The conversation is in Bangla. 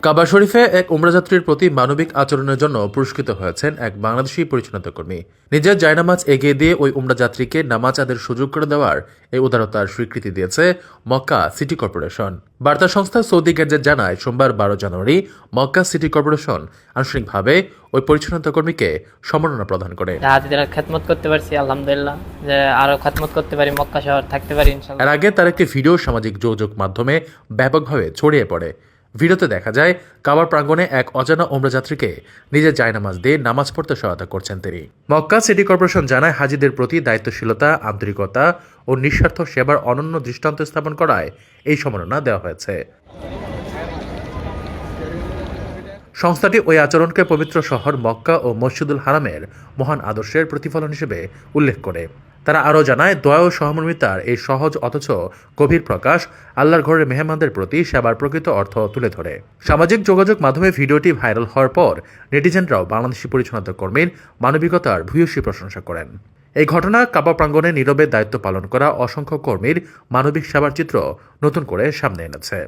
কাবা শরীফে এক উমরাযাত্রীর প্রতি মানবিক আচরণের জন্য পুরস্কৃত হয়েছেন এক বাংলাদেশি পরিচ্ছন্নতা কর্মী। নিজের জায়নামাজ এগিয়ে দিয়ে ওই উমরাযাত্রীকে নামাজ আদায়ের সুযোগ করে দেওয়ার এই উদারতার স্বীকৃতি দিয়েছে মক্কা সিটি কর্পোরেশন। বার্তা সংস্থা সৌদি গ্যাজেট জানায়, সোমবার 12 জানুয়ারি মক্কা সিটি কর্পোরেশন আনুষ্ঠানিকভাবে ওই পরিচ্ছন্নতা কর্মীকে সম্মাননা প্রদান করে। হাজিরা খেদমত করতে পারছি, আলহামদুলিল্লাহ, যে আরো খেদমত করতে পারি, মক্কা শহর থাকতে পারি ইনশাআল্লাহ। এর আগে তার একটি ভিডিও সামাজিক যোগাযোগ মাধ্যমে ব্যাপকভাবে ছড়িয়ে পড়ে। ভিডিওতে দেখা যায় কাবার প্রাঙ্গণে এক অজানা উমরাযাত্রীকে নিজের জায়নামাজ দিয়ে নামাজ পড়তে সহায়তা করছেন তিনি। মক্কা সিটি কর্পোরেশন জানায়, হাজিদের প্রতি দায়িত্বশীলতা, আন্তরিকতা ও নিঃস্বার্থ সেবার অনন্য দৃষ্টান্ত স্থাপন করায় এই সম্মাননা দেওয়া হয়েছে। সংস্থাটি ওই আচরণকে পবিত্র শহর মক্কা ও মসজিদুল হারামের মহান আদর্শের প্রতিফলন হিসেবে উল্লেখ করে। তারা আরও জানায়, দয়া ও সহমর্মিতার এই সহজ অথচ গভীর প্রকাশ আল্লাহর ঘরের মেহমানদের প্রতি সেবার প্রকৃত অর্থ তুলে ধরে। সামাজিক যোগাযোগ মাধ্যমে ভিডিওটি ভাইরাল হওয়ার পর নেটিজেনরাও বাংলাদেশি পরিচ্ছন্নতা কর্মীর মানবিকতার ভূয়সী প্রশংসা করেন। এই ঘটনা কাবা প্রাঙ্গণে নীরবে দায়িত্ব পালন করা অসংখ্য কর্মীর মানবিক সেবার চিত্র নতুন করে সামনে এনেছে।